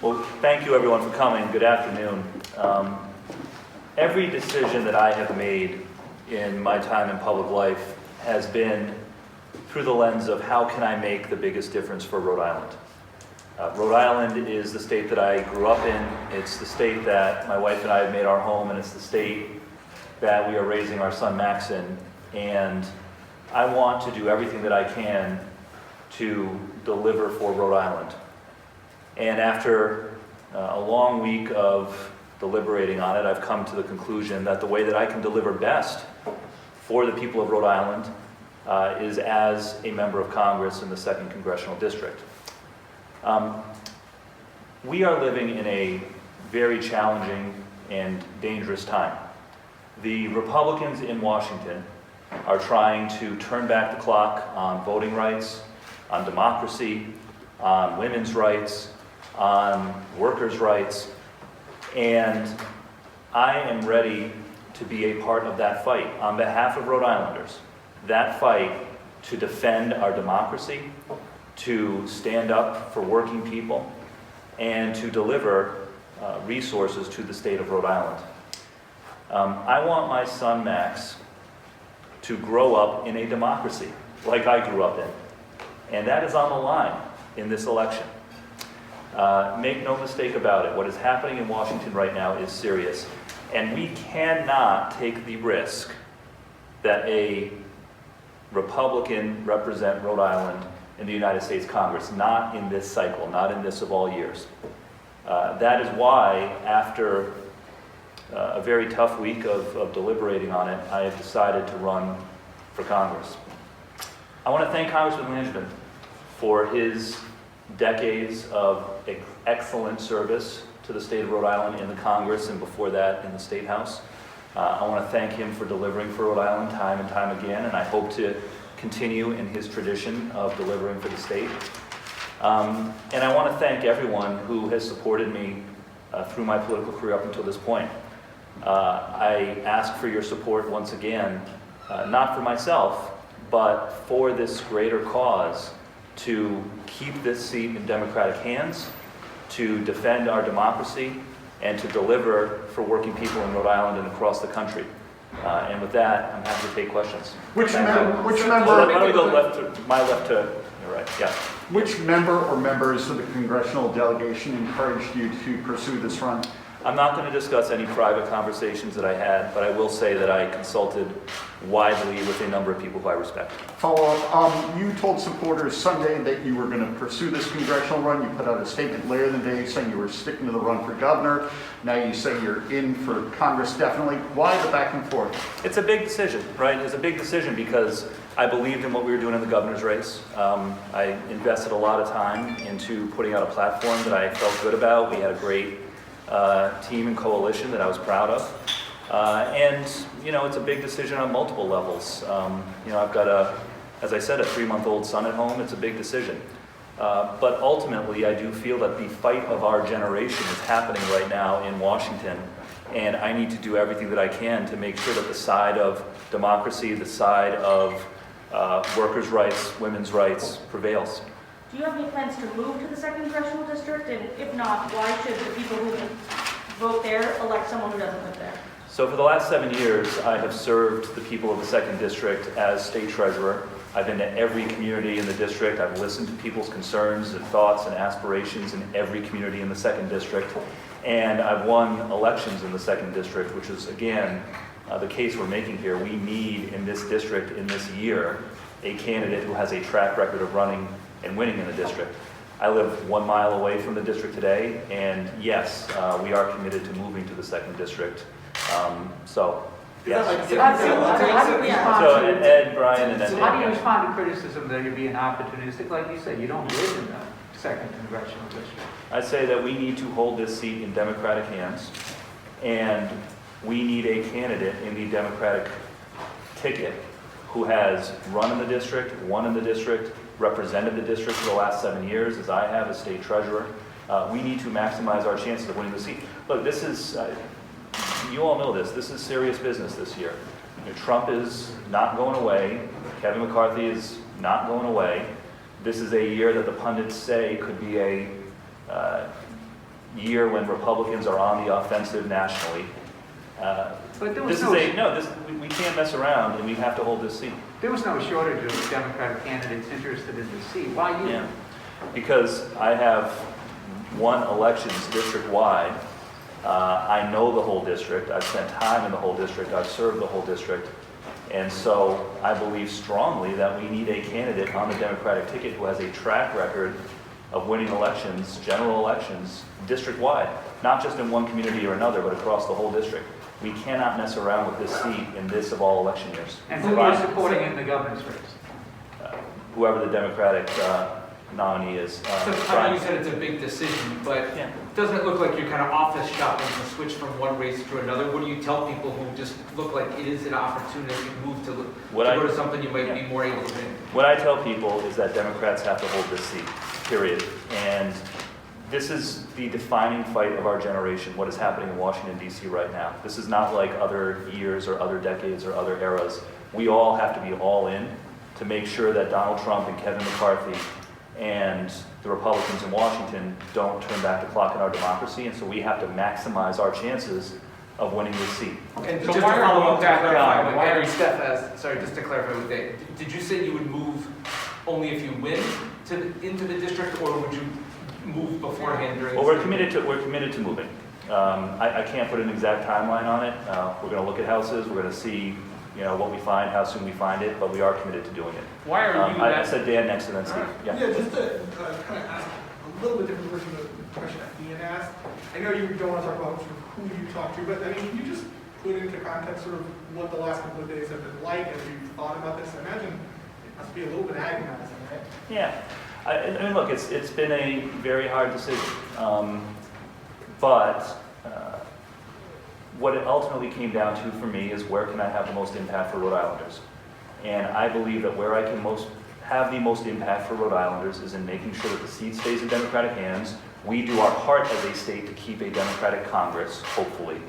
Well, thank you everyone for coming. Good afternoon. Every decision that I have made in my time in public life has been through the lens of how can I make the biggest difference for Rhode Island. Rhode Island is the state that I grew up in. It's the state that my wife and I have made our home, and it's the state that we are raising our son Max in. And I want to do everything that I can to deliver for Rhode Island. And after a long week of deliberating on it, I've come to the conclusion that the way that I can deliver best for the people of Rhode Island is as a member of Congress in the Second Congressional District. We are living in a very challenging and dangerous time. The Republicans in Washington are trying to turn back the clock on voting rights, on democracy, on women's rights, on workers' rights, and I am ready to be a part of that fight on behalf of Rhode Islanders. That fight to defend our democracy, to stand up for working people, and to deliver resources to the state of Rhode Island. I want my son Max to grow up in a democracy like I grew up in, and that is on the line in this election. Make no mistake about it, what is happening in Washington right now is serious, and we cannot take the risk that a Republican represent Rhode Island in the United States Congress, not in this cycle, not in this of all years. That is why, after a very tough week of deliberating on it, I have decided to run for Congress. I want to thank Congressman Langevin for his decades of excellent service to the state of Rhode Island in the Congress and before that in the State House. I want to thank him for delivering for Rhode Island time and time again, and I hope to continue in his tradition of delivering for the state. And I want to thank everyone who has supported me through my political career up until this point. I ask for your support once again, not for myself, but for this greater cause to keep this seat in Democratic hands, to defend our democracy, and to deliver for working people in Rhode Island and across the country. And with that, I'm happy to take questions. Which member? Why don't we go my left to your right? Yeah. Which member or members of the congressional delegation encouraged you to pursue this run? I'm not going to discuss any private conversations that I had, but I will say that I consulted widely with a number of people who I respect. Follow up. You told supporters Sunday that you were going to pursue this congressional run. You put out a statement later in the day saying you were sticking to the run for governor. Now you say you're in for Congress definitely. Why the back and forth? It's a big decision, right? It's a big decision because I believed in what we were doing in the governor's race. I invested a lot of time into putting out a platform that I felt good about. We had a great team and coalition that I was proud of. And, you know, it's a big decision on multiple levels. You know, I've got as I said, a 3-month-old son at home. It's a big decision. But ultimately, I do feel that the fight of our generation is happening right now in Washington. And I need to do everything that I can to make sure that the side of democracy, the side of workers' rights, women's rights prevails. Do you have any plans to move to the Second Congressional District? And if not, why should the people who vote there elect someone who doesn't live there? So for the last 7 years, I have served the people of the Second District as state treasurer. I've been to every community in the district. I've listened to people's concerns and thoughts and aspirations in every community in the Second District. And I've won elections in the Second District, which is, again, the case we're making here. We need in this district, in this year, a candidate who has a track record of running and winning in the district. I live 1 mile away from the district today, and yes, we are committed to moving to the Second District. So, yes. So, Ed, Brian, and then how do you respond to criticism that you're being opportunistic? Like you said, you don't live in the Second Congressional District. I say that we need to hold this seat in Democratic hands, and we need a candidate in the Democratic ticket who has run in the district, won in the district, represented the district for the last 7 years, as I have as state treasurer. We need to maximize our chances of winning the seat. Look, this is, you all know this is serious business this year. You know, Trump is not going away. Kevin McCarthy is not going away. This is a year that the pundits say could be a year when Republicans are on the offensive nationally. But there was We can't mess around, and we have to hold this seat. There was no shortage of Democratic candidates interested in the seat. Why you? Yeah, because I have won elections district-wide. I know the whole district. I've spent time in the whole district. I've served the whole district. And so I believe strongly that we need a candidate on the Democratic ticket who has a track record of winning elections, general elections, district-wide, not just in one community or another, but across the whole district. We cannot mess around with this seat in this of all election years. And who are you supporting in the governor's race? Whoever the Democratic nominee is. So I know you said it's a big decision, but Yeah. doesn't it look like you're kind of office shopping to switch from one race to another? What do you tell people who just look like it is an opportunity to move to go to something you might be more able to do? What I tell people is that Democrats have to hold this seat, period. And this is the defining fight of our generation, what is happening in Washington, D.C. right now. This is not like other years or other decades or other eras. We all have to be all in to make sure that Donald Trump and Kevin McCarthy and the Republicans in Washington don't turn back the clock in our democracy, and so we have to maximize our chances of winning this seat. And So just to why are follow you up to that clarify guy? what Why are Gary you- Steph asked, sorry, just to clarify with Dave, did you say you would move only if you win into the district, or would you move beforehand during? Well, we're committed to moving. I can't put an exact timeline on it. We're going to look at houses. We're going to see, what we find, how soon we find it, but we are committed to doing it. Why are you I that? said Dan next and then Steve. Yeah, just to kind of ask a little bit different version of the question that Ian asked. I know you don't want to talk about sort of who you talk to, but I mean, can you just put into context sort of what the last couple of days have been like as you've thought about this? I imagine it must be a little bit agonizing, right? Yeah. I mean, look, it's been a very hard decision. But what it ultimately came down to for me is where can I have the most impact for Rhode Islanders? And I believe that where I can have the most impact for Rhode Islanders is in making sure that the seat stays in Democratic hands. We do our part as a state to keep a Democratic Congress, hopefully,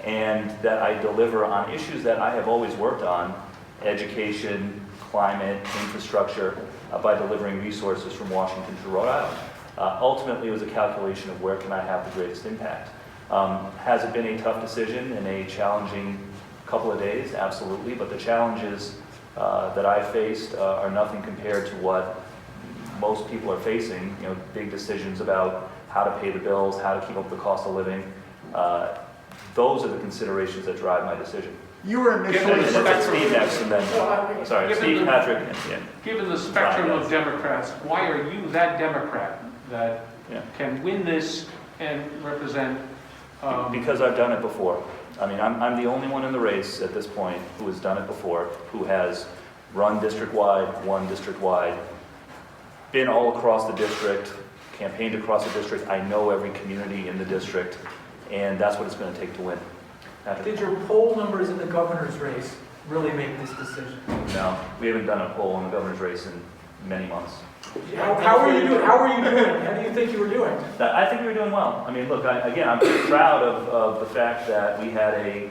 and that I deliver on issues that I have always worked on, education, climate, infrastructure, by delivering resources from Washington to Rhode Island. Ultimately, it was a calculation of where can I have the greatest impact. Has it been a tough decision and a challenging couple of days? Absolutely, but the challenges that I faced are nothing compared to what most people are facing, big decisions about how to pay the bills, how to keep up the cost of living. Those are the considerations that drive my decision. You were initially, It's Steve next and then, sorry, Steve, Patrick, and yeah. Given the spectrum of Democrats, why are you that Democrat that Yeah. can win this and represent? Because I've done it before. I mean, I'm the only one in the race at this point who has done it before, who has run district-wide, won district-wide, been all across the district, campaigned across the district. I know every community in the district, and that's what it's going to take to win. Patrick? Did your poll numbers in the governor's race really make this decision? No, we haven't done a poll in the governor's race in many months. How are you doing? How are you doing? How do you think you were doing? I think we were doing well. I mean, look, I'm pretty proud of the fact that we had a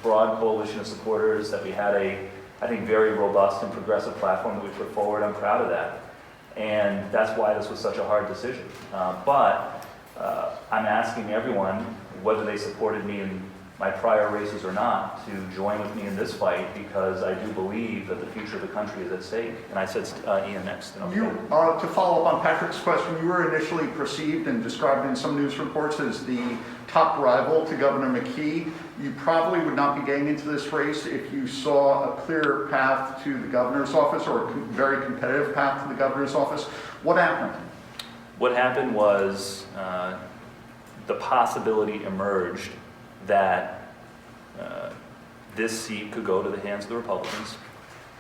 broad coalition of supporters, that we had I think, very robust and progressive platform that we put forward. I'm proud of that. And that's why this was such a hard decision. But I'm asking everyone, whether they supported me in my prior races or not, to join with me in this fight, because I do believe that the future of the country is at stake. And I said Ian next. And to follow up on Patrick's question, you were initially perceived and described in some news reports as the top rival to Governor McKee. You probably would not be getting into this race if you saw a clear path to the governor's office, or a very competitive path to the governor's office. What happened? What happened was the possibility emerged that this seat could go to the hands of the Republicans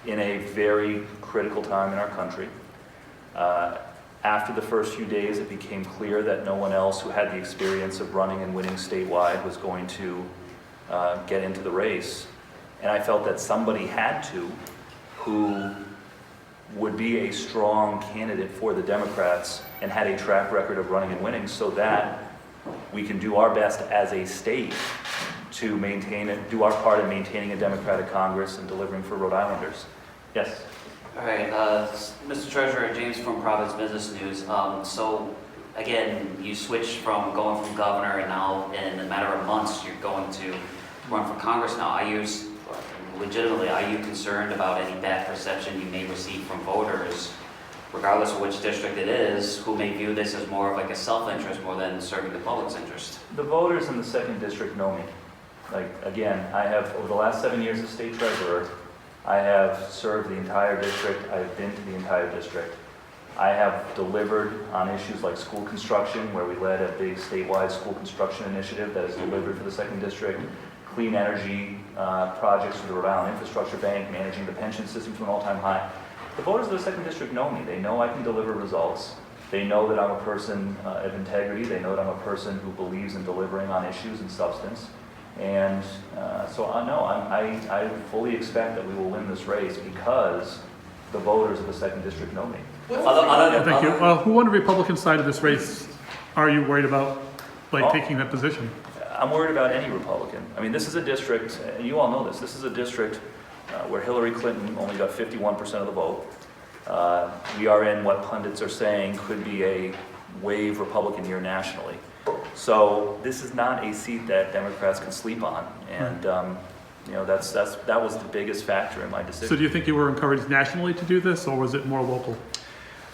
in a very critical time in our country. After the first few days, it became clear that no one else who had the experience of running and winning statewide was going to get into the race. And I felt that somebody had to, who would be a strong candidate for the Democrats and had a track record of running and winning, so that we can do our best as a state to maintain and do our part in maintaining a Democratic Congress and delivering for Rhode Islanders. Yes? All right, Mr. Treasurer, James from Providence Business News. So again, you switch from going from governor and now in a matter of months, you're going to run for Congress now. Legitimately, are you concerned about any bad perception you may receive from voters, regardless of which district it is, who may view this as more of like a self-interest more than serving the public's interest? The voters in the second district know me. Like, again, I have, over the last 7 years as state treasurer, I have served the entire district, I've been to the entire district. I have delivered on issues like school construction, where we led a big statewide school construction initiative that is delivered for the second district, clean energy projects for the Rhode Island Infrastructure Bank, managing the pension system to an all-time high. The voters of the second district know me. They know I can deliver results. They know that I'm a person of integrity. They know that I'm a person who believes in delivering on issues and substance. And so I fully expect that we will win this race because the voters of the second district know me. Thank you. Who on the Republican side of this race are you worried about, taking that position? I'm worried about any Republican. I mean, this is a district, and you all know this is a district where Hillary Clinton only got 51% of the vote. We are in what pundits are saying could be a wave Republican year nationally. So this is not a seat that Democrats can sleep on, and that was the biggest factor in my decision. So do you think you were encouraged nationally to do this, or was it more local?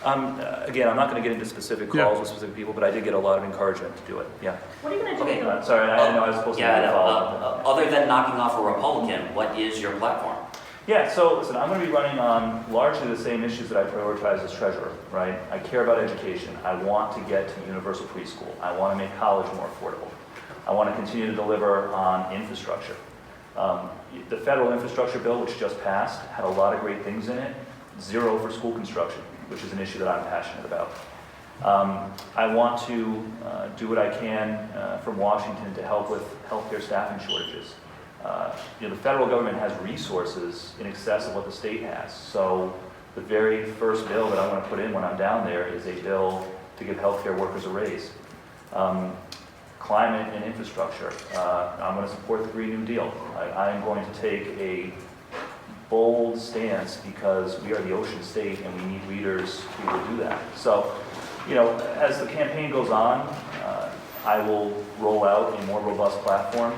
Again, I'm not going to get into specific calls with specific people, but I did get a lot of encouragement to do it. Yeah. What are you going to do? Okay. Sorry, I didn't know I was supposed to follow. Other than knocking off a Republican, what is your platform? Yeah, so listen, I'm going to be running on largely the same issues that I prioritize as treasurer, right? I care about education. I want to get to universal preschool. I want to make college more affordable. I want to continue to deliver on infrastructure. The federal infrastructure bill, which just passed, had a lot of great things in it. Zero for school construction, which is an issue that I'm passionate about. I want to do what I can from Washington to help with healthcare staffing shortages. The federal government has resources in excess of what the state has. So the very first bill that I want to put in when I'm down there is a bill to give healthcare workers a raise. Climate and infrastructure. I'm going to support the Green New Deal. I am going to take a bold stance because we are the ocean state and we need leaders who will do that. So, as the campaign goes on, I will roll out a more robust platform.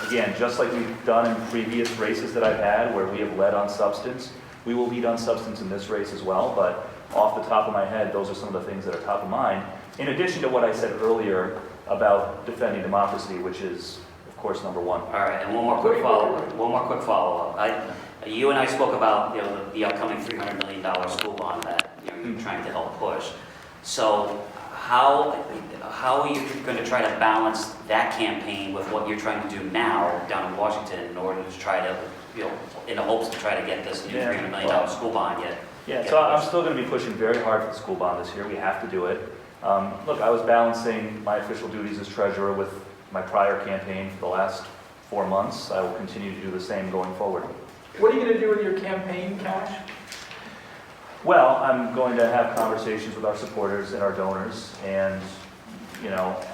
Again, just like we've done in previous races that I've had where we have led on substance, we will lead on substance in this race as well, but off the top of my head, those are some of the things that are top of mind, in addition to what I said earlier about defending democracy, which is, of course, number one. All right, and one more quick follow-up. You and I spoke about the upcoming $300 million school bond that you're trying to help push. So how are you going to try to balance that campaign with what you're trying to do now down in Washington in order to try to, in the hopes to try to get this new $300 million school bond yet? Yeah, so I'm still going to be pushing very hard for the school bond this year. We have to do it. Look, I was balancing my official duties as treasurer with my prior campaign for the last 4 months. I will continue to do the same going forward. What are you going to do with your campaign cash? Well, I'm going to have conversations with our supporters and our donors and,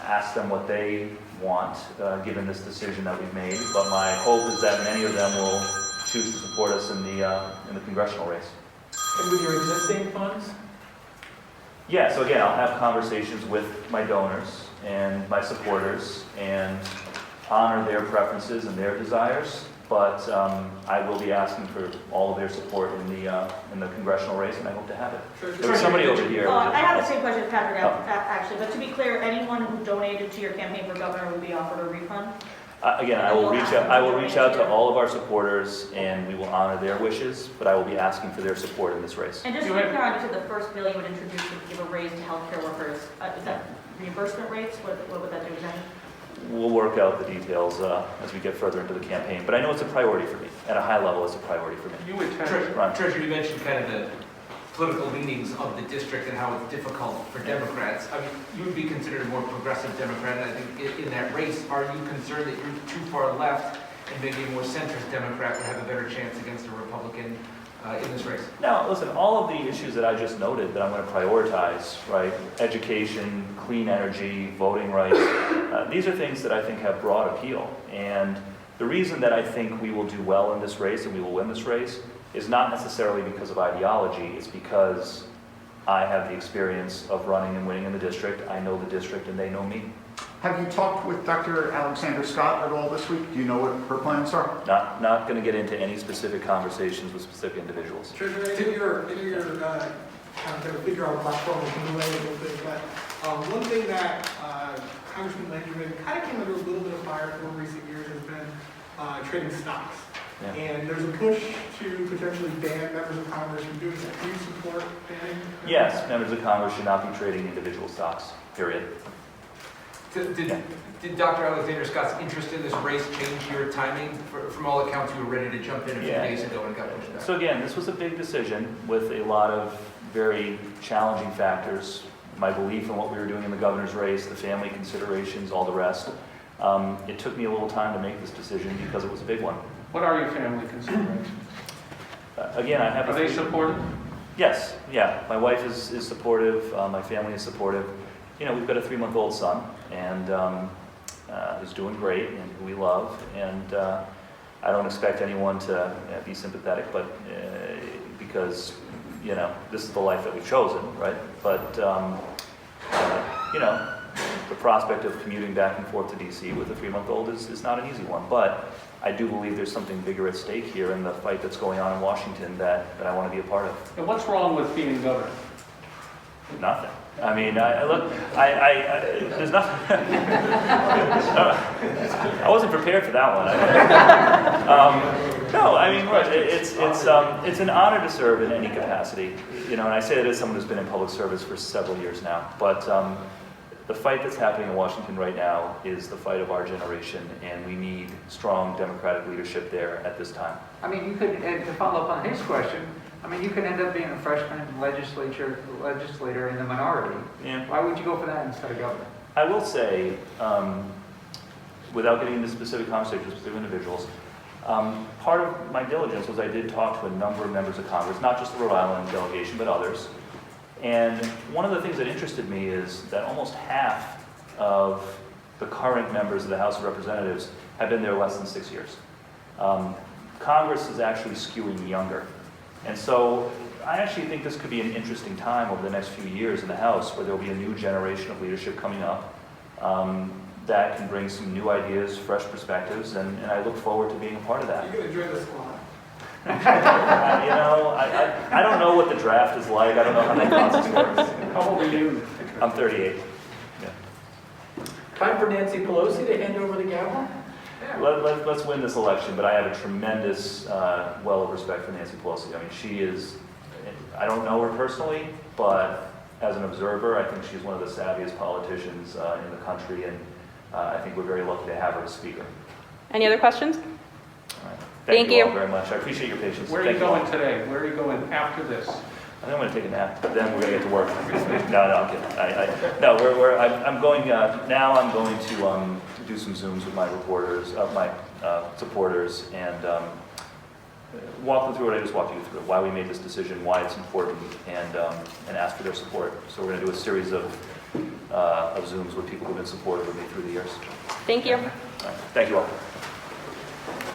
ask them what they want, given this decision that we've made. But my hope is that many of them will choose to support us in the congressional race. And with your existing funds? Yeah, so again, I'll have conversations with my donors and my supporters and honor their preferences and their desires. But I will be asking for all of their support in the congressional race, and I hope to have it. There was somebody over here. I have the same question as Patrick, actually, but to be clear, anyone who donated to your campaign for governor would be offered a refund? Again, I will reach out to all of our supporters, and we will honor their wishes, but I will be asking for their support in this race. And just to be clear, I said the first bill you would introduce would give a raise to healthcare workers. Is that reimbursement rates? What would that do exactly? We'll work out the details as we get further into the campaign, but I know it's a priority for me. At a high level, it's a priority for me. Treasurer, you mentioned kind of the political leanings of the district and how it's difficult for Democrats. I mean, you would be considered a more progressive Democrat, and I think in that race, are you concerned that you're too far left and maybe a more centrist Democrat would have a better chance against a Republican in this race? Now, listen, all of the issues that I just noted that I'm going to prioritize, right? Education, clean energy, voting rights, these are things that I think have broad appeal. And the reason that I think we will do well in this race and we will win this race is not necessarily because of ideology, it's because I have the experience of running and winning in the district. I know the district and they know me. Have you talked with Dr. Alexander Scott at all this week? Do you know what her plans are? Not going to get into any specific conversations with specific individuals. Treasurer, in your kind of figure out platform is new way a little bit, but one thing that Congressman Langevin kind of came under a little bit of fire for in recent years has been trading stocks. Yeah. And there's a push to potentially ban members of Congress from doing that. Do you support banning? Yes, members of Congress should not be trading individual stocks, period. Did Dr. Alexander Scott's interest in this race change your timing? From all accounts, you were ready to jump in a few days ago and got pushed back. So again, this was a big decision with a lot of very challenging factors. My belief in what we were doing in the governor's race, the family considerations, all the rest. It took me a little time to make this decision because it was a big one. What are your family considerations? Again, I have. Are they supportive? Yes, yeah. My wife is supportive. My family is supportive. You know, we've got a 3-month-old son, and who's doing great, and who we love. And I don't expect anyone to be sympathetic, but because you know this is the life that we've chosen, right? But you know, the prospect of commuting back and forth to D.C. with a 3-month-old is not an easy one. But I do believe there's something bigger at stake here in the fight that's going on in Washington that I want to be a part of. And what's wrong with being governor? Nothing. I mean, there's nothing. I wasn't prepared for that one. No, I mean, look, it's an honor to serve in any capacity, you know, and I say that as someone who's been in public service for several years now. But the fight that's happening in Washington right now is the fight of our generation, and we need strong Democratic leadership there at this time. I mean, you could, and to follow up on his question, I mean, you could end up being a freshman legislator in the minority. Yeah. Why would you go for that instead of governor? I will say, without getting into specific conversations with specific individuals, part of my diligence was I did talk to a number of members of Congress, not just the Rhode Island delegation, but others. And one of the things that interested me is that almost half of the current members of the House of Representatives have been there less than 6 years. Congress is actually skewing younger. And so I actually think this could be an interesting time over the next few years in the House where there will be a new generation of leadership coming up that can bring some new ideas, fresh perspectives, and I look forward to being a part of that. You're going to join the squad. You know, I don't know what the draft is like. I don't know how that process works. How old are you? I'm 38. Yeah. Time for Nancy Pelosi to hand over the gavel? Let's win this election, but I have a tremendous well of respect for Nancy Pelosi. I mean, she is, I don't know her personally, but as an observer, I think she's one of the savviest politicians in the country, and I think we're very lucky to have her as Speaker. Any other questions? All right. Thank you you all very much. I appreciate your patience. Where are you going today? Where are you going after this? I think I'm going to take a nap, but then we're going to get to work. No, I'm kidding. I'm going, now I'm going to do some Zooms with my reporters, my supporters, and walk them through what I just walked you through, why we made this decision, why it's important, and ask for their support. So we're going to do a series of Zooms with people who've been supportive of me through the years. Thank you. All right. Thank you all.